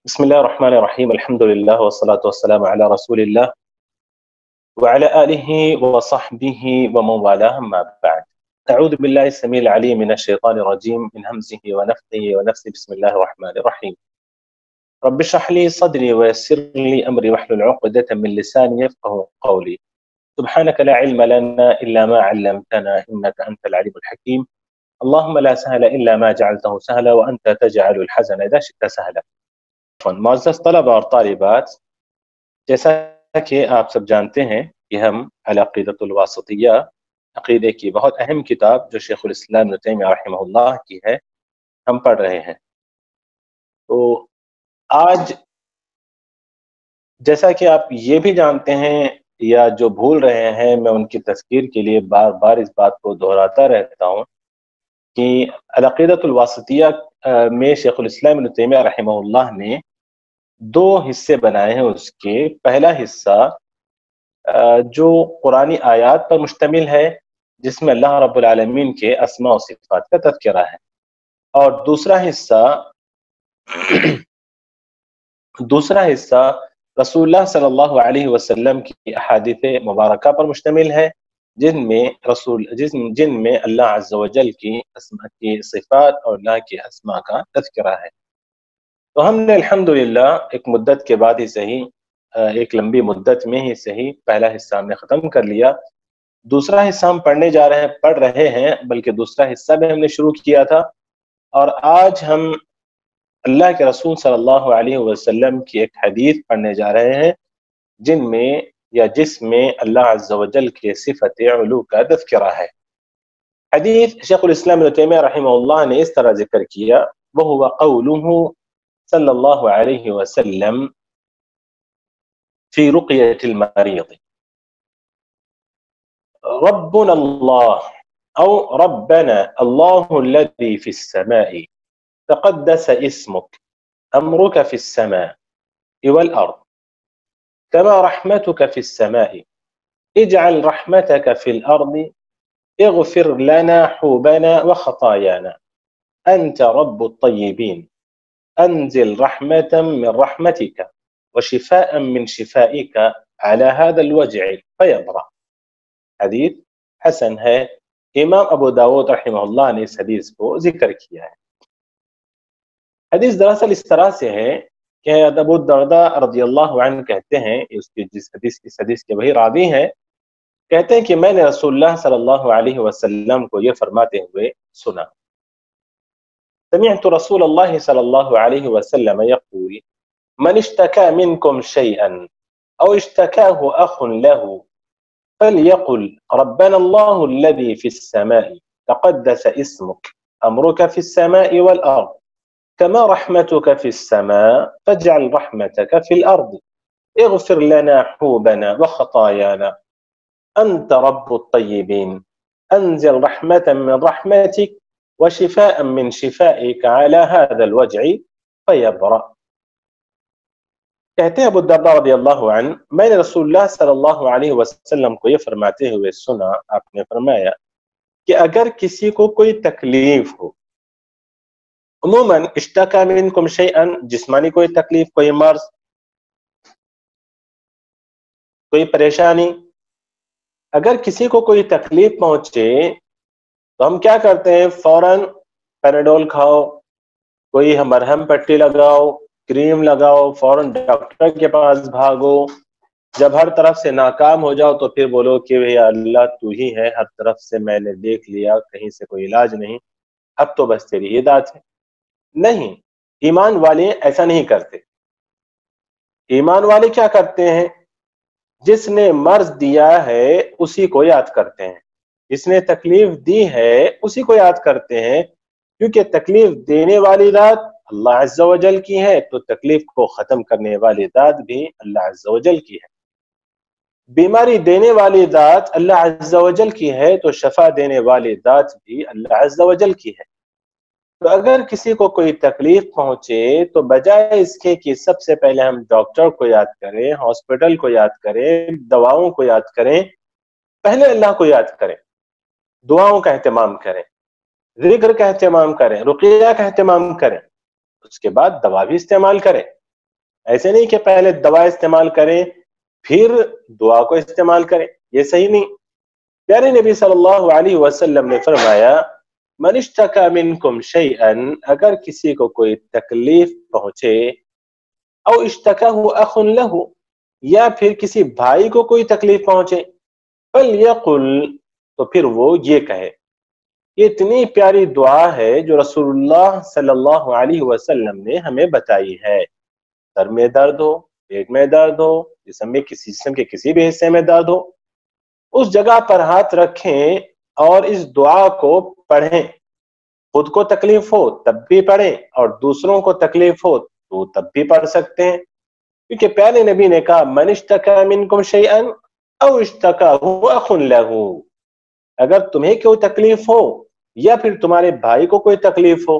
بسم الله الرحمن الرحيم. الحمد لله والصلاة والسلام على رسول الله وعلى آله وصحبه ومن والاه، أما بعد. أعوذ بالله السميع العليم من الشيطان الرجيم، من همزه ونفثه ونفثه. بسم الله الرحمن الرحيم. رب اشرح لي صدري ويسر لي أمري واحلل عقدة من لساني يفقهوا قولي. سبحانك لا علم لنا إلا ما علمتنا إنك أنت العليم الحكيم. اللهم لا سهل إلا ما جعلته سهلا وأنت تجعل الحزن إذا شئت سهلا. معزز طلبہ اور طالبات، جیسا کہ آپ سب جانتے ہیں کہ ہم العقیدۃ الواسطیہ، عقیدے کی بہت اہم کتاب جو شیخ الاسلام ابن تیمیہ رحمہ اللہ کی ہے، ہم پڑھ رہے ہیں۔ تو آج جیسا کہ آپ یہ بھی جانتے ہیں یا جو بھول رہے ہیں، میں ان کی تذکیر کے لیے بار بار اس بات کو دہراتا رہتا ہوں کہ العقیدۃ الواسطیہ میں شیخ الاسلام ابن تیمیہ رحمہ اللہ نے دو حصے بنائے ہیں۔ اس کے پہلا حصہ جو قرآنی آیات پر مشتمل ہے، جس میں اللہ رب العالمین کے اسماء و صفات کا تذکرہ ہے، اور دوسرا حصہ رسول اللہ صلی اللہ علیہ وسلم کی احادیث مبارکہ پر مشتمل ہے، جن میں اللہ عز و جل کی اسماء کی صفات اور اللہ کی اسماء کا تذکرہ ہے۔ تو ہم نے الحمدللہ ایک مدت کے بعد ہی صحیح، ایک لمبی مدت میں ہی صحیح، پہلا حصہ ہم نے ختم کر لیا۔ دوسرا حصہ ہم پڑھ رہے ہیں، بلکہ دوسرا حصہ بھی ہم نے شروع کیا تھا، اور آج ہم اللہ کے رسول صلی اللہ علیہ وسلم کی ایک حدیث پڑھنے جا رہے ہیں، جس میں اللہ عز و جل کے صفت علو کا تذکرہ ہے۔ حدیث شیخ الاسلام ابن تیمیہ رحمہ اللہ نے اس طرح ذکر کیا، وہو قولہ صلی اللہ علیہ وسلم فی رقیۃ المریض، ربنا اللہ او ربنا اللہ الذی فی السماء تقدس اسمک امرک فی السماء والارض كما رحمتك في السماء اجعل رحمتك في الأرض اغفر لنا حوبنا وخطايانا أنت رب الطيبين أنزل رحمة من رحمتك وشفاء من شفائك على هذا الوجع فيبرأ۔ حدیث حسن ہے، امام ابو داود رحمہ اللہ نے اس حدیث کو ذکر کیا ہے۔ حدیث دراصل اس طرح سے ہے کہ ابو الدرداء رضی اللہ عنہ کہتے ہیں، اس حدیث کے وہی راوی ہیں، کہتے ہیں کہ میں نے رسول اللہ صلی اللہ علیہ وسلم کو یہ فرماتے ہوئے سنا، سمعت رسول اللہ صلی اللہ علیہ وسلم يقول من اشتكى منكم شيئا او اشتكاه اخ له فليقل ربنا الله الذي في السماء تقدس اسمك امرك في السماء والارض كما رحمتك في السماء فاجعل رحمتك في الارض اغفر لنا حوبنا وخطايانا أنت رب الطيبين أنزل رحمة من رحمتك وشفاء من شفائك على هذا الوجع فيبرأ۔ کہتے ہیں ابو الدرداء رضی اللہ عنہ، میں نے رسول اللہ صلی اللہ علیہ وسلم کو یہ فرماتے ہوئے سنا، آپ نے فرمایا کہ اگر کسی کو کوئی تکلیف ہو، عموماً اشتکا منکم شیئا، جسمانی کوئی تکلیف، کوئی مرض، کوئی پریشانی، اگر کسی کو کوئی تکلیف پہنچے تو ہم کیا کرتے ہیں؟ فوراً پیناڈول کھاؤ، کوئی مرہم پٹی لگاؤ، کریم لگاؤ، فوراً ڈاکٹر کے پاس بھاگو۔ جب ہر طرف سے ناکام ہو جاؤ تو پھر بولو کہ یا اللہ تو ہی ہے، ہر طرف سے میں نے دیکھ لیا، کہیں سے کوئی علاج نہیں، اب تو بس تیری ہدایت ہے۔ نہیں، ایمان والے ایسا نہیں کرتے۔ ایمان والے کیا کرتے ہیں؟ جس نے مرض دیا ہے اسی کو یاد کرتے ہیں، جس نے تکلیف دی ہے اسی کو یاد کرتے ہیں، کیونکہ تکلیف دینے والی ذات اللہ عز و جل کی ہے، تو تکلیف کو ختم کرنے والی ذات بھی اللہ عز و جل کی ہے۔ بیماری دینے والی ذات اللہ عز و جل کی ہے، تو شفا دینے والی ذات بھی اللہ عز و جل کی ہے۔ تو اگر کسی کو کوئی تکلیف پہنچے تو بجائے اس کے کہ سب سے پہلے ہم ڈاکٹر کو یاد کریں، ہاسپٹل کو یاد کریں، دواؤں کو یاد کریں، پہلے اللہ کو یاد کریں، دعاؤں کا اہتمام کریں، ذکر کا اہتمام کریں، رقیہ کا اہتمام کریں، اس کے بعد دوا بھی استعمال کریں۔ ایسے نہیں کہ پہلے دوا استعمال کریں پھر دعا کو استعمال کریں، یہ صحیح نہیں۔ پیارے نبی صلی اللہ علیہ وسلم نے فرمایا من اشتکا منکم شیئا، اگر کسی کو کوئی تکلیف پہنچے، او اشتکاہ اخ لہ، یا پھر کسی بھائی کو کوئی تکلیف پہنچے، فلیقل، تو پھر وہ یہ کہے۔ یہ اتنی پیاری دعا ہے جو رسول اللہ صلی اللہ علیہ وسلم نے ہمیں بتائی ہے۔ سر میں درد ہو، پیٹ میں درد ہو، جسم کے کسی بھی حصے میں درد ہو، اس جگہ پر ہاتھ رکھیں اور اس دعا کو پڑھیں۔ خود کو تکلیف ہو تب بھی پڑھیں اور دوسروں کو تکلیف ہو تو تب بھی پڑھ سکتے ہیں، کیونکہ پیارے نبی نے کہا من اشتکا منکم شیئا او اشتکاہ اخ لہ، اگر تمہیں کوئی تکلیف ہو یا پھر تمہارے بھائی کو کوئی تکلیف ہو،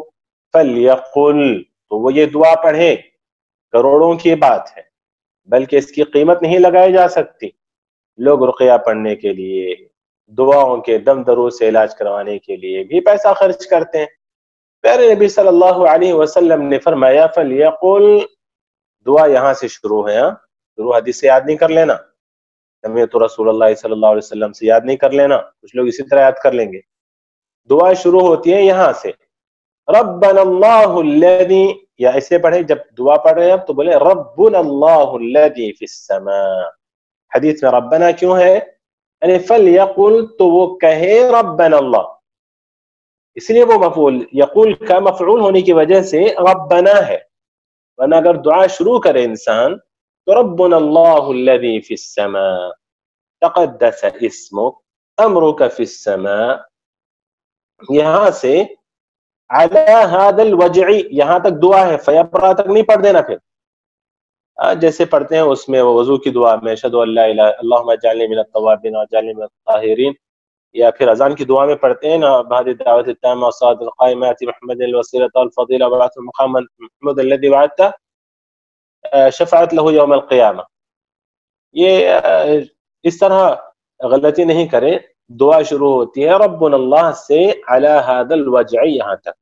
فلیقل، تو وہ یہ دعا پڑھے۔ کروڑوں کی بات ہے، بلکہ اس کی قیمت نہیں لگائی جا سکتی۔ لوگ رقیہ پڑھنے کے لیے، دعاؤں کے دم درو سے علاج کروانے کے لیے بھی پیسہ خرچ کرتے ہیں۔ پیارے نبی صلی اللہ علیہ وسلم نے فرمایا فلیقل، دعا یہاں سے شروع ہے، شروع حدیث سے یاد نہیں کر لینا، سمیعت رسول اللہ صلی اللہ علیہ وسلم سے یاد نہیں کر لینا، کچھ لوگ اسی طرح یاد کر لیں گے۔ دعا شروع ہوتی ہے یہاں سے، ربنا اللہ الذی، یا ایسے پڑھیں جب دعا پڑھ رہے ہیں تو بولے ربنا اللہ الذی فی السماء۔ حدیث میں ربنا کیوں ہے؟ یعنی فلیقل، تو وہ کہے ربنا اللہ، اس لیے وہ مفعول یقول کا مفعول ہونے کی وجہ سے ربنا ہے، ورنہ اگر دعا شروع کرے انسان تو ربنا اللہ الذی فی السماء تقدس اسمک امرک فی السماء، یہاں سے علی هذا الوجع، یہاں تک دعا ہے، فیبرا تک نہیں پڑھ دینا۔ پھر جیسے پڑھتے ہیں اس میں وہ وضو کی دعا میں اشہد ان لا الہ اللہم اجعلنی من التوابین واجعلنی من الطاہرین، یا پھر اذان کی دعا میں پڑھتے ہیں نا بهذه الدعوة التامة والصلاة القائمة آت محمد الوسيلة والفضيلة وابعثه مقاما محمودا الذي وعدته شفاعت له یوم القیامہ۔ یہ اس طرح غلطی نہیں کریں، دعا شروع ہوتی ہے ربنا اللہ سے علی هذا الوجع، یہاں تک۔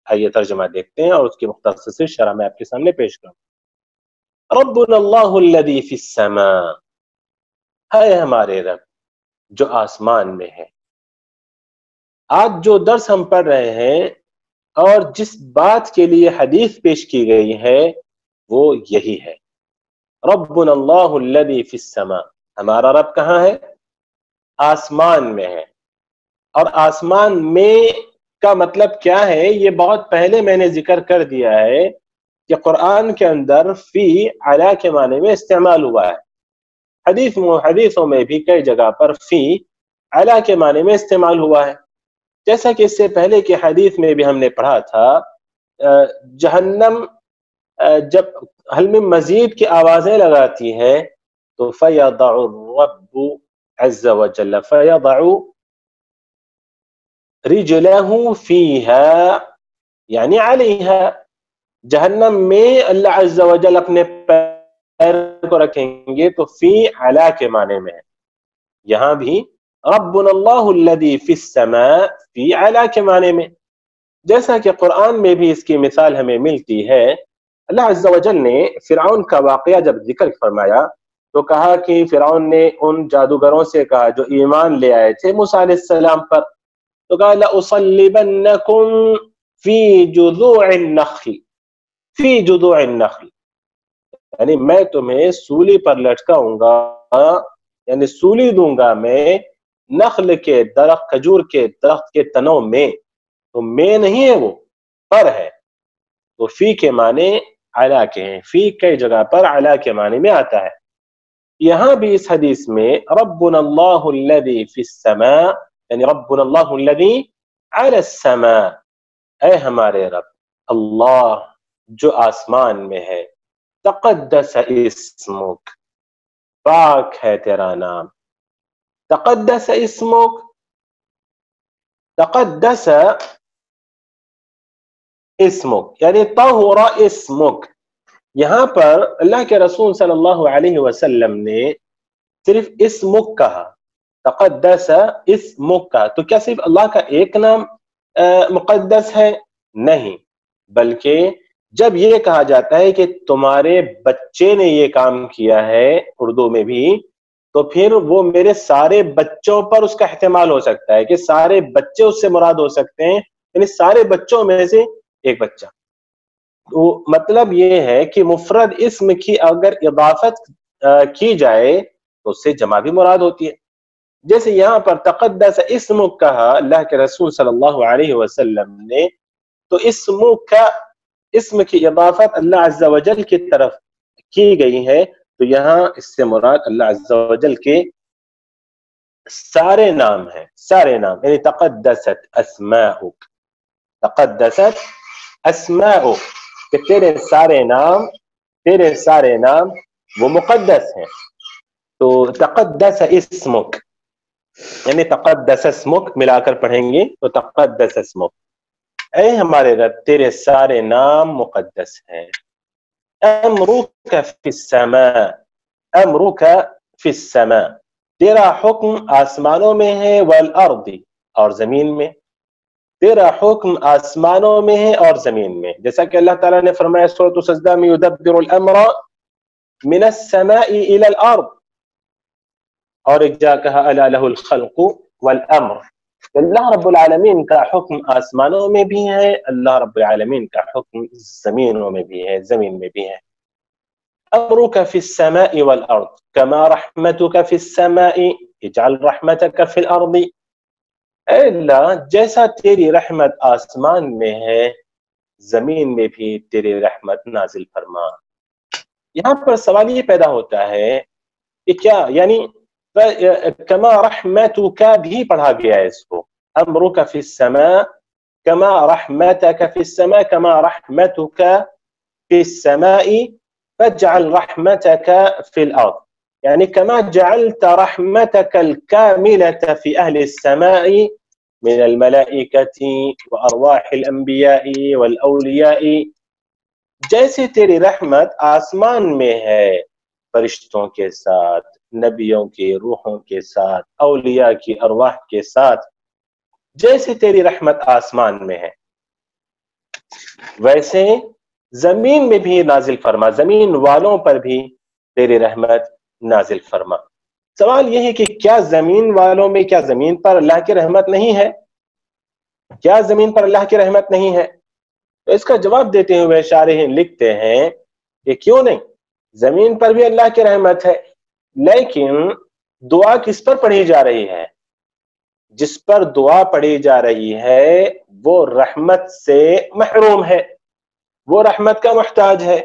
آئیے ترجمہ دیکھتے ہیں اور اس کی مختصر شرح میں آپ کے سامنے پیش کروں۔ ربنا اللہ الذی فی السماء، ہے ہمارے رب جو آسمان میں ہے۔ آج جو درس ہم پڑھ رہے ہیں اور جس بات کے لیے حدیث پیش کی گئی ہے وہ یہی ہے، ربنا اللہ الذی فی السماء، ہمارا رب کہاں ہے؟ آسمان میں ہے۔ اور آسمان میں کا مطلب کیا ہے یہ بہت پہلے میں نے ذکر کر دیا ہے کہ قرآن کے اندر فی علی کے معنی میں استعمال ہوا ہے۔ حدیثوں میں بھی کئی جگہ پر فی علی کے معنی میں استعمال ہوا ہے، جیسا کہ اس سے پہلے کی حدیث میں بھی ہم نے پڑھا تھا، جہنم جب حل میں مزید کی آوازیں لگاتی ہے تو فَيَضَعُ الرَّبُّ عَزَّ وَجَلَّ فَيَضَعُ رِجْلَهُ فِيهَا یعنی عَلَيْهَا، جہنم میں اللہ عز و جل اپنے پیر کو رکھیں گے تو فی علی کے معنی میں ہے۔ یہاں بھی ربنا اللہ الذی فی السماء فی علی کے معنی میں، جیسا کہ قرآن میں بھی اس کی مثال ہمیں ملتی ہے۔ اللہ عز و جل نے فرعون کا واقعہ جب ذکر فرمایا تو کہا کہ فرعون نے ان جادوگروں سے کہا جو ایمان لے آئے تھے موسیٰ علیہ السلام پر، تو کہا لَأُصَلِّبَنَّكُمْ فِي جُذُوعِ النَّخْلِ، فی جذوع النخل، یعنی میں تمہیں سولی پر لٹکاؤں گا، یعنی سولی دوں گا میں نخل کے درخت، کھجور کے درخت کے تنوں میں، تو میں نہیں ہے وہ پر ہے۔ تو فی کے معنی علی کے ہیں، فی کئی جگہ پر علی کے معنی میں آتا ہے۔ یہاں بھی اس حدیث میں ربنا اللہ الذی فی السماء، یعنی ربنا اللہ الذی علی السماء، اے ہمارے رب اللہ جو آسمان میں ہے، تقدس اسمک، پاک ہے تیرا نام، تقدس اسمک، تقدس اسمک یعنی طہر اسمک۔ یہاں پر اللہ کے رسول صلی اللہ علیہ وسلم نے صرف اسمک کہا، تقدس اسمک کہا، تو کیا صرف اللہ کا ایک نام مقدس ہے؟ نہیں، بلکہ جب یہ کہا جاتا ہے کہ تمہارے بچے نے یہ کام کیا ہے اردو میں بھی، تو پھر وہ میرے سارے بچوں پر اس کا احتمال ہو سکتا ہے کہ سارے بچے اس سے مراد ہو سکتے ہیں، یعنی سارے بچوں میں سے ایک بچہ. تو مطلب یہ ہے کہ مفرد اسم کی اگر اضافت کی جائے تو اس سے جمع بھی مراد ہوتی ہے. جیسے یہاں پر تقدس اسمک کہا اللہ کے رسول صلی اللہ علیہ وسلم نے، تو اسمک کا اسم کی اضافت اللہ عز و جل کی طرف کی گئی ہے، تو یہاں اس سے مراد اللہ عز و جل کے سارے نام ہیں، سارے نام، یعنی تقدست اسماؤک، تقدست اسماؤک، کہ تیرے سارے نام وہ مقدس ہیں. تو تقدس اسمک یعنی تقدس اسمک ملا کر پڑھیں گے تو تقدس اسمک، اے ہمارے رب تیرے سارے نام مقدس ہیں. امرک فی السماء، امرک فی السماء، تیرا حکم آسمانوں میں ہے، والارض، اور زمین میں. تیرا حکم آسمانوں میں ہے اور زمین میں، جیسا کہ اللہ تعالیٰ نے فرمایا سورۃ سجدہ میں یدبر الامر من السماء الى الارض، اور ایک جا کہا الا لہ الخلق والامر. اللہ رب العالمین کا حکم آسمانوں میں بھی ہے، اللہ رب العالمین کا حکم زمینوں میں بھی ہے، زمین میں بھی ہے. امرک فی السماء والارض کما رحمتک فی السماء اجعل رحمتک فی الارض، اے اللہ جیسا تیری رحمت آسمان میں ہے زمین میں بھی تیری رحمت نازل فرما. یہاں پر سوال یہ پیدا ہوتا ہے کہ کیا یعنی کما رحمتک بھی پڑھا گیا ہے اس کو، امرک فی السماء کما رحمتک فی السماء کما رحمتک فی السماء فاجعل رحمتک فی الارض، یعنی كما جعلت رحمتك الكاملة في أهل السماء من الملائكة وأرواح الأنبياء والأولياء، جیسے تیری رحمت آسمان میں ہے فرشتوں کے ساتھ، نبیوں کی روحوں کے ساتھ، اولیاء کی ارواح کے ساتھ، جیسے تیری رحمت آسمان میں ہے ویسے زمین میں بھی نازل فرما، زمین والوں پر بھی تیری رحمت نازل فرما. سوال یہ ہے کہ کیا زمین والوں میں، کیا زمین پر اللہ کی رحمت نہیں ہے؟ کیا زمین پر اللہ کی رحمت نہیں ہے؟ تو اس کا جواب دیتے ہوئے شارحین لکھتے ہیں کہ کیوں نہیں، زمین پر بھی اللہ کی رحمت ہے، لیکن دعا کس پر پڑھی جا رہی ہے؟ جس پر دعا پڑھی جا رہی ہے وہ رحمت سے محروم ہے، وہ رحمت کا محتاج ہے.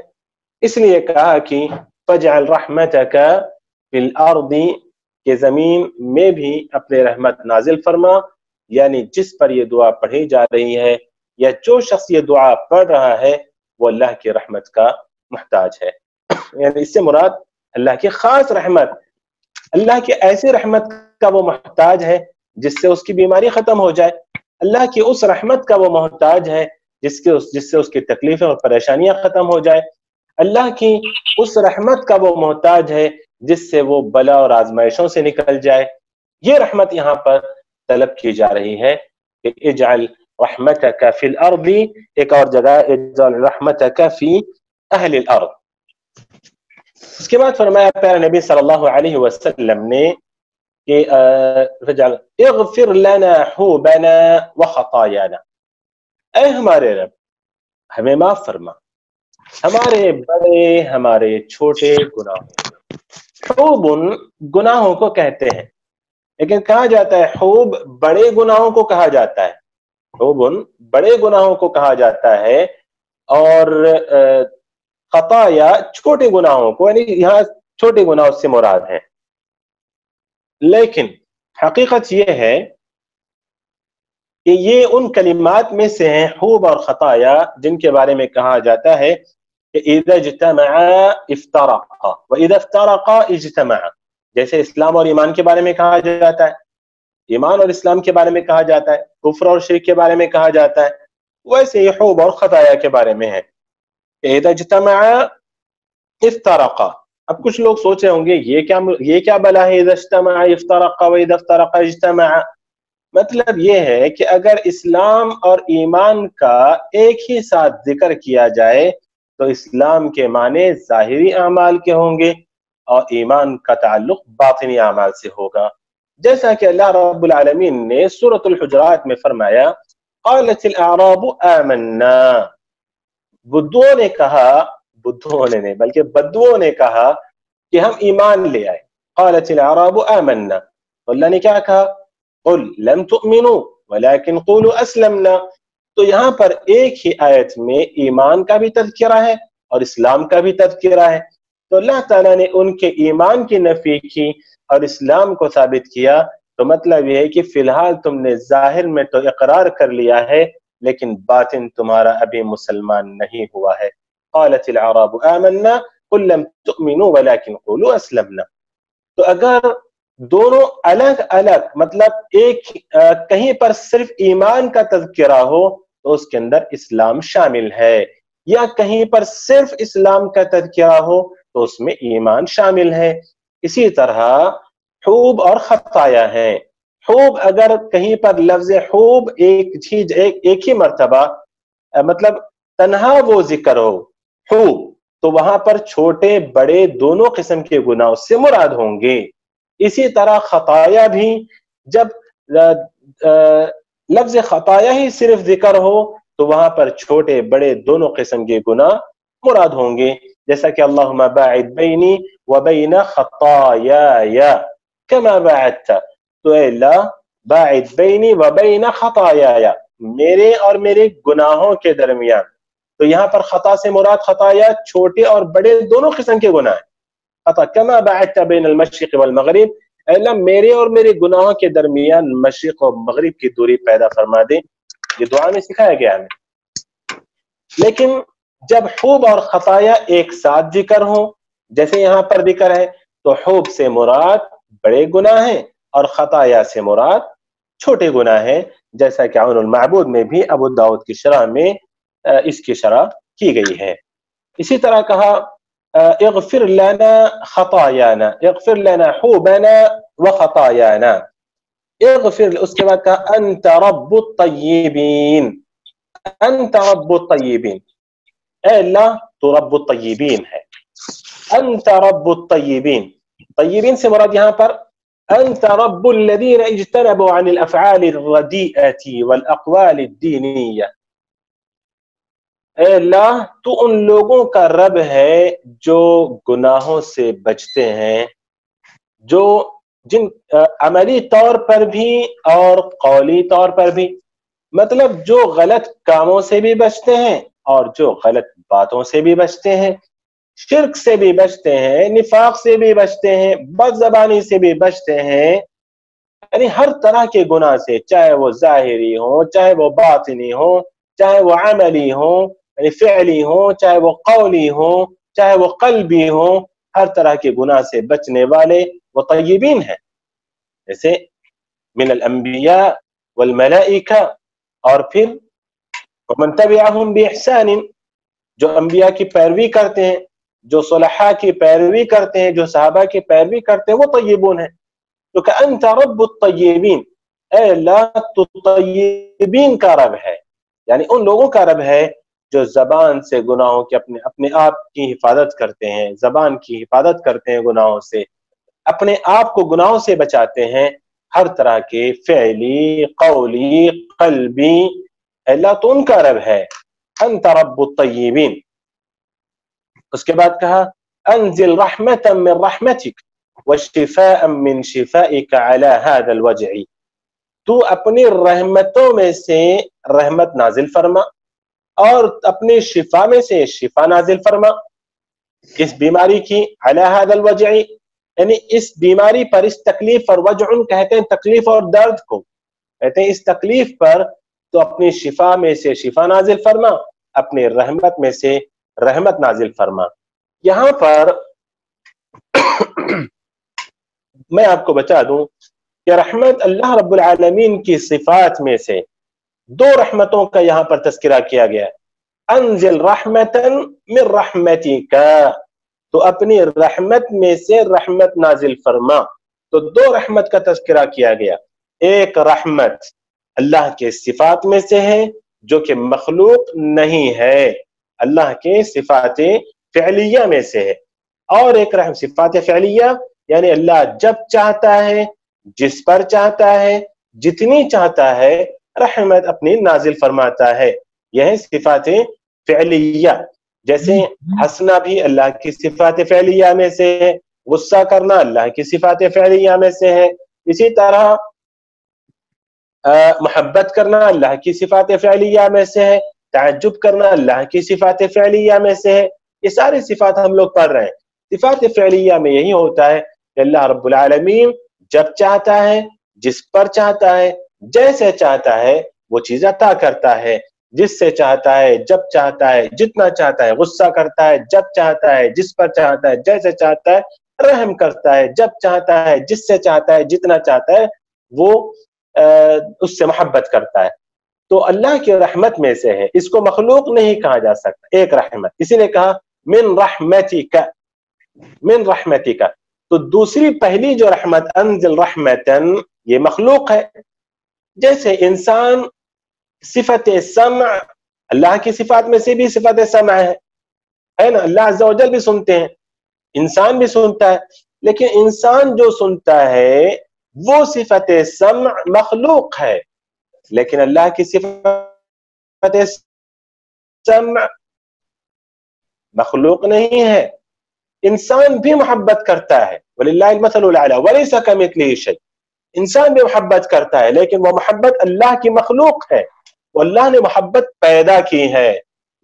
اس لیے کہا کہ فجعل رحمتک فی الارض، کہ زمین میں بھی اپنے رحمت نازل فرما، یعنی جس پر یہ دعا پڑھی جا رہی ہے یا جو شخص یہ دعا پڑھ رہا ہے وہ اللہ کی رحمت کا محتاج ہے. یعنی اس سے مراد اللہ کی خاص رحمت، اللہ کی ایسی رحمت کا وہ محتاج ہے جس سے اس کی بیماری ختم ہو جائے، اللہ کی اس رحمت کا وہ محتاج ہے جس سے اس کی تکلیفیں اور پریشانیاں ختم ہو جائے، اللہ کی اس رحمت کا وہ محتاج ہے جس سے وہ بلا اور آزمائشوں سے نکل جائے. یہ رحمت یہاں پر طلب کی جا رہی ہے کہ اجعل رحمتک فی الارض، ایک اور جگہ اجعل رحمتک فی اہل الارض. اس کے بعد فرمایا پیارے نبی صلی اللہ علیہ وسلم نے کہ اغفر لنا حوبنا وخطایانا، اے ہمارے رب ہمیں معاف فرما ہمارے بڑے ہمارے چھوٹے گناہوں. حوب گناہوں کو کہتے ہیں، لیکن کہا جاتا ہے حوب بڑے گناہوں کو کہا جاتا ہے، حوب بڑے گناہوں کو کہا جاتا ہے، اور خطایا چھوٹے گناہوں کو، یعنی یہاں چھوٹے گناہ سے مراد ہیں. لیکن حقیقت یہ ہے کہ یہ ان کلمات میں سے ہیں حوب اور خطایا جن کے بارے میں کہا جاتا ہے کہ اذا اجتمعا افترقا واذا افترقا اجتمعا، جیسے اسلام اور ایمان کے بارے میں کہا جاتا ہے، ایمان اور اسلام کے بارے میں کہا جاتا ہے، کفر اور شرک کے بارے میں کہا جاتا ہے، ویسے یہ حوب اور خطایا کے بارے میں ہے کہ اذا اجتمعا افترقا. اب کچھ لوگ سوچ رہے ہوں گے یہ کیا بلا ہے اذا اجتمعا افترقا واذا افترقا اجتمعا، مطلب یہ ہے کہ اگر اسلام اور ایمان کا ایک ہی ساتھ ذکر کیا جائے تو اسلام کے معنی ظاہری اعمال کے ہوں گے اور ایمان کا تعلق باطنی اعمال سے ہوگا، جیسا کہ اللہ رب العالمین نے سورۃ الحجرات میں فرمایا قالت الاعراب آمنا، بدوؤں نے کہا، بدوؤں نے نہیں بلکہ بدوؤں نے کہا کہ ہم ایمان لے آئے، قالت الاعراب آمنا، تو اللہ نے کیا کہا قل لم تؤمنوا ولكن قولوا اسلمنا، تو یہاں پر ایک ہی آیت میں ایمان کا بھی تذکرہ ہے اور اسلام کا بھی تذکرہ ہے، تو اللہ تعالیٰ نے ان کے ایمان کی نفی کی اور اسلام کو ثابت کیا، تو مطلب یہ ہے کہ فی الحال تم نے ظاہر میں تو اقرار کر لیا ہے لیکن باطن تمہارا ابھی مسلمان نہیں ہوا ہے۔ قالت الاعراب آمنا قل لم تؤمنوا ولكن قولوا اسلمنا، تو اگر دونوں الگ الگ مطلب ایک کہیں پر صرف ایمان کا تذکرہ ہو تو اس کے اندر اسلام شامل ہے، یا کہیں پر صرف اسلام کا تذکرہ ہو تو اس میں ایمان شامل ہے۔ اسی طرح حوب اور خطایا ہیں، حوب اگر کہیں پر لفظ حوب ایک ہی مرتبہ مطلب تنہا وہ ذکر ہو حوب، تو وہاں پر چھوٹے بڑے دونوں قسم کے گناہ اس سے مراد ہوں گے۔ اسی طرح خطایا بھی جب لفظ خطایا ہی صرف ذکر ہو تو وہاں پر چھوٹے بڑے دونوں قسم کے گناہ مراد ہوں گے، جیسا کہ اللہم باعد بینی وبین خطایای کما باعدت، تو اے اللہ باعد بینی وبین خطایای، میرے اور میرے گناہوں کے درمیان، تو یہاں پر خطا سے مراد خطایا چھوٹے اور بڑے دونوں قسم کے گناہ ہیں، خطا کما باعدت بین المشرق والمغرب، اے اللہ میرے اور میرے گناہوں کے درمیان مشرق اور مغرب کی دوری پیدا فرما دے، یہ دعا میں سکھایا گیا ہمیں۔ لیکن جب حوب اور خطایا ایک ساتھ ذکر ہوں جیسے یہاں پر ذکر ہے تو حوب سے مراد بڑے گناہ ہیں اور خطایا سے مراد چھوٹے گناہ ہیں، جیسا کہ عون المعبود میں بھی ابو داؤد کی شرح میں اس کی شرح کی گئی ہے۔ اسی طرح کہا اغفر لنا خطایانا، اغفر لنا حوبنا وخطایانا، اغفر، اس کے بعد کہا انت رب الطیبین، انت رب الطیبین، اے اللہ تو رب الطیبین ہے، انت رب الطیبین، طیبین سے مراد یہاں پر انت رب الذین اجتنبوا عن الافعال الردیئة والاقوال الدینیہ، اے اللہ تو ان لوگوں کا رب ہے جو گناہوں سے بچتے ہیں، جو جن عملی طور پر بھی اور قولی طور پر بھی، مطلب جو غلط کاموں سے بھی بچتے ہیں اور جو غلط باتوں سے بھی بچتے ہیں، شرک سے بھی بچتے ہیں، نفاق سے بھی بچتے ہیں، بد زبانی سے بھی بچتے ہیں، یعنی ہر طرح کے گناہ سے، چاہے وہ ظاہری ہو، چاہے وہ باطنی ہو، چاہے وہ عملی ہو یعنی فعلی ہو، چاہے وہ قولی ہو، چاہے وہ قلبی ہو، ہر طرح کے گناہ سے بچنے والے وہ طیبین ہیں، جیسے من الانبیاء والملائکہ، اور پھر ومن تبعہم باحسان، جو انبیاء کی پیروی کرتے ہیں، جو صلحاء کی پیروی کرتے ہیں، جو صحابہ کی پیروی کرتے ہیں، وہ طیبون ہیں۔ تو کہ انت رب الطیبین، اے اللہ تو طیبین کا رب ہے، یعنی ان لوگوں کا رب ہے جو زبان سے گناہوں کے اپنے آپ کی حفاظت کرتے ہیں، زبان کی حفاظت کرتے ہیں گناہوں سے، اپنے آپ کو گناہوں سے بچاتے ہیں، ہر طرح کے فعلی، قولی، قلبی، اللہ تو ان کا رب ہے، انت رب الطیبین۔ اس کے بعد کہا انزل رحمتا من رحمتک وشفاء من شفائک علی هذا الوجع، تو اپنی رحمتوں میں سے رحمت نازل فرما اور اپنی شفا میں سے شفا نازل فرما، اس بیماری کی، علی هذا الوجع یعنی اس بیماری پر، اس تکلیف پر، وجع کہتے ہیں تکلیف اور درد کو، کہتے ہیں اس تکلیف پر، تو اپنی شفا میں سے شفا نازل فرما، اپنی رحمت میں سے رحمت نازل فرما۔ یہاں پر میں آپ کو بتا دوں کہ رحمت اللہ رب العالمین کی صفات میں سے دو رحمتوں کا یہاں پر تذکرہ کیا گیا ہے، انزل رحمتا من رحمتک، تو اپنی رحمت میں سے رحمت نازل فرما، تو دو رحمت کا تذکرہ کیا گیا، ایک رحمت اللہ کے صفات میں سے ہے جو کہ مخلوق نہیں ہے، اللہ کے صفات فعلیہ میں سے ہے، اور ایک رحم صفات فعلیہ یعنی اللہ جب چاہتا ہے، جس پر چاہتا ہے، جتنی چاہتا ہے رحمت اپنی نازل فرماتا ہے، یہ صفات فعلیہ۔ جیسے ہنسنا بھی اللہ کی صفات فعلیہ میں سے ہے، غصہ کرنا اللہ کی صفات فعلیہ میں سے ہے، اسی طرح محبت کرنا اللہ کی صفات فعلیہ میں سے ہے، تعجب کرنا اللہ کی صفات فعلیہ میں سے ہے۔ یہ ساری صفات ہم لوگ پڑھ رہے ہیں۔ صفات فعلیہ میں یہی ہوتا ہے کہ اللہ رب العالمین جب چاہتا ہے، جس پر چاہتا ہے، جیسے چاہتا ہے وہ چیز عطا کرتا ہے، جس سے چاہتا ہے، جب چاہتا ہے، جتنا چاہتا ہے، غصہ کرتا ہے جب چاہتا ہے، جس پر چاہتا ہے، جیسے چاہتا ہے، رحم کرتا ہے جب چاہتا ہے، جس سے چاہتا ہے، جتنا چاہتا ہے، وہ اس سے محبت کرتا ہے۔ تو اللہ کی رحمت میں سے ہے، اس کو مخلوق نہیں کہا جا سکتا، ایک رحمت، اسی نے کہا من رحمتک، من رحمتک۔ تو دوسری پہلی جو رحمت انزل رحمتن، یہ مخلوق ہے۔ جیسے انسان صفت سمع، اللہ کی صفات میں سے بھی صفت سمع ہے نا، اللہ عز و جل بھی سنتے ہیں، انسان بھی سنتا ہے، لیکن انسان جو سنتا ہے وہ صفت سمع مخلوق ہے، لیکن اللہ کی صفت سمع مخلوق نہیں ہے۔ انسان بھی محبت کرتا ہے، وَلِلَّهِ الْمَثَلُ الْأَعْلَى وَلَيْسَ كَمِثْلِهِ شَيْءٌ، انسان بھی محبت کرتا ہے، لیکن وہ محبت اللہ کی مخلوق ہے، وہ اللہ نے محبت پیدا کی ہے،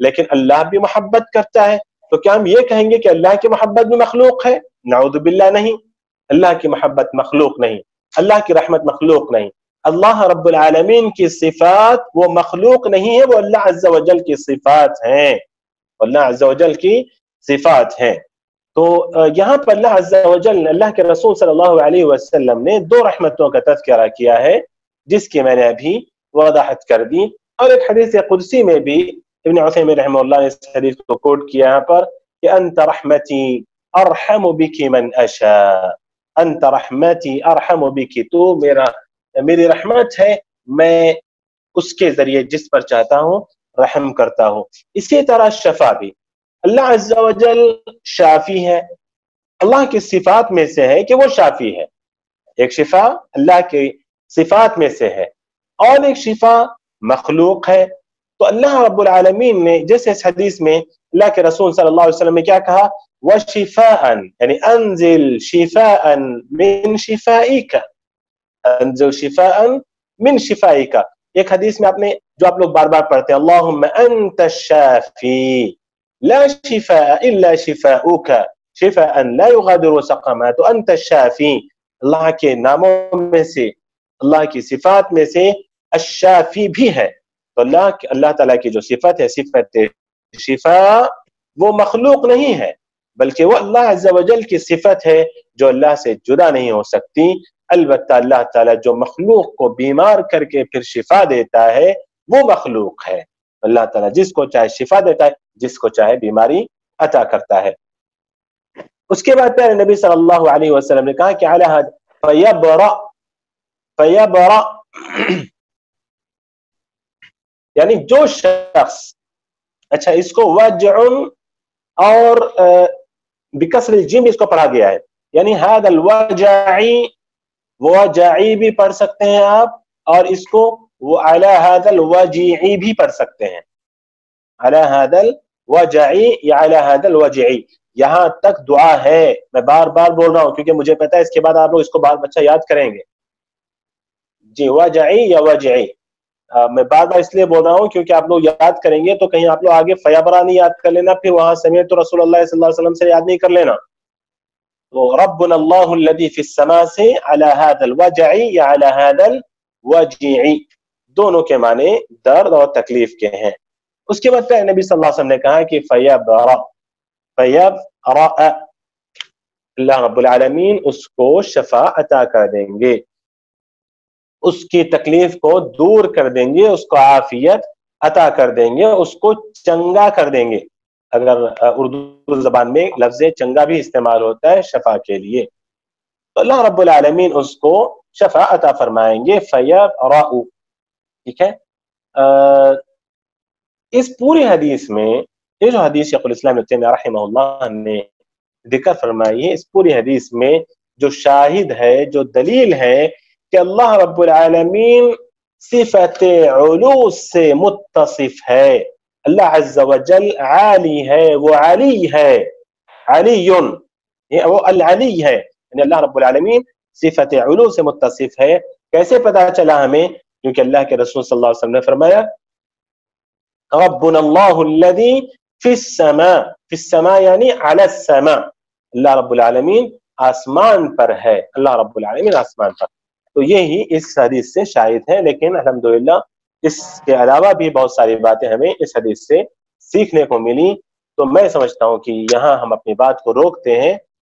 لیکن اللہ بھی محبت کرتا ہے۔ تو کیا ہم یہ کہیں گے کہ اللہ کی محبت بھی مخلوق ہے؟ نعوذ باللہ، نہیں، اللہ کی محبت مخلوق نہیں، اللہ کی رحمت مخلوق نہیں۔ اللہ رب العالمین کی صفات وہ مخلوق نہیں ہے، وہ اللہ عز و جل کی صفات ہیں، اللہ عز و جل کی صفات ہیں۔ تو یہاں پر اللہ عز و جل، اللہ کے رسول صلی اللہ علیہ وسلم نے دو رحمتوں کا تذکرہ کیا ہے، جس کی میں نے ابھی وضاحت کر دی، اور ایک حدیث قدسی میں بھی ابن عثیمین رحمہ اللہ نے اس حدیث کو کوٹ کیا یہاں پر کہ انت رحمتی ارحم بک من اشاء، انت رحمتی ارحم بک، تو میری رحمت ہے، میں اس کے ذریعے جس پر چاہتا ہوں رحم کرتا ہوں۔ اسی طرح شفا بھی، اللہ عز و جل شافی ہے، اللہ کی صفات میں سے ہے کہ وہ شافی ہے، ایک شفا اللہ کی صفات میں سے ہے، اور ایک شفا مخلوق ہے۔ تو اللہ رب العالمین نے جیسے اس حدیث میں اللہ کے رسول صلی اللہ علیہ وسلم نے کیا کہا، وَشِفَاءً، یعنی انزل شفاءً من شفائک، انزل شفاءً من شفائک۔ ایک حدیث میں جو آپ لوگ بار بار پڑھتے ہیں، اللہم انت الشافی لا شفاء الا شفاؤک شفاء لا یغادر سقما۔ تو انت الشافی، اللہ کے ناموں میں سے، اللہ کی صفات میں سے الشافی بھی ہے۔ تو اللہ تعالیٰ کی جو صفت ہے، صفت شفا، وہ مخلوق نہیں ہے، بلکہ وہ اللہ عز و جل کی صفت ہے جو اللہ سے جدا نہیں ہو سکتی۔ البتہ اللہ تعالیٰ جو مخلوق کو بیمار کر کے پھر شفا دیتا ہے وہ مخلوق ہے۔ اللہ تعالیٰ جس کو چاہے شفا دیتا ہے، جس کو چاہے بیماری عطا کرتا ہے۔ اس کے بعد پیارے نبی صلی اللہ علیہ وسلم نے کہا کہ فیبرأ یعنی جو شخص، اچھا اس کو وجع اور بکسر الجیم اس کو پڑھا گیا ہے، یعنی هذا الوجعی، وجعی بھی پڑھ سکتے ہیں آپ، اور اس کو وعلى هذا الوجعی بھی پڑھ سکتے ہیں، على هذا الوجعی یا على هذا الوجعی۔ یہاں تک دعا ہے، میں بار بار بول رہا ہوں کیونکہ مجھے پتا ہے اس کے بعد آپ لوگ اس کو بار بچہ یاد کریں گے۔ جی، وجعی یا وجعی، میں بار بار اس لیے بول رہا ہوں کیونکہ آپ لوگ یاد کریں گے تو کہیں آپ لوگ آگے فیبرا نہیں یاد کر لینا، پھر وہاں سمیعت رسول اللہ صلی اللہ علیہ وسلم سے یاد نہیں کر لینا۔ تو ربنا اللہ الذی فی السماء سے علی هذا الوجعی یا علی هذا الوجعی، دونوں کے معنی درد اور تکلیف کے ہیں۔ اس کے بعد پھر نبی صلی اللہ علیہ وسلم نے کہا کہ فیبرا، اللہ رب العالمین اس کو شفا عطا کر دیں گے، اس کی تکلیف کو دور کر دیں گے، اس کو عافیت عطا کر دیں گے، اس کو چنگا کر دیں گے۔ اگر اردو زبان میں لفظ چنگا بھی استعمال ہوتا ہے شفا کے لیے، تو اللہ رب العالمین اس کو شفا عطا فرمائیں گے. فیرأوا، ٹھیک ہے. اس پوری حدیث میں یہ جو حدیث شیخ الاسلام ابن تیمیہ رحمہ اللہ نے ذکر فرمائی ہے، اس پوری حدیث میں جو شاہد ہے، جو دلیل ہے کہ اللہ رب العالمین صفت علو سے متصف ہے. اللہ عز و جل عالی ہے، وہ علی ہے، علی، وہ العلی ہے، یعنی اللہ رب العالمین صفت علو سے متصف ہے. کیسے پتا چلا ہمیں؟ کیونکہ اللہ کے رسول صلی اللہ علیہ وسلم نے فرمایا ربنا اللہ الذی فی السماء، فی السماء یعنی علی السماء، اللہ رب العالمین آسمان پر ہے، اللہ رب العالمین آسمان پر. تو یہی اس حدیث سے شاہد ہے. لیکن الحمدللہ اس کے علاوہ بھی بہت ساری باتیں ہمیں اس حدیث سے سیکھنے کو ملی. تو میں سمجھتا ہوں کہ یہاں ہم اپنی بات کو روکتے ہیں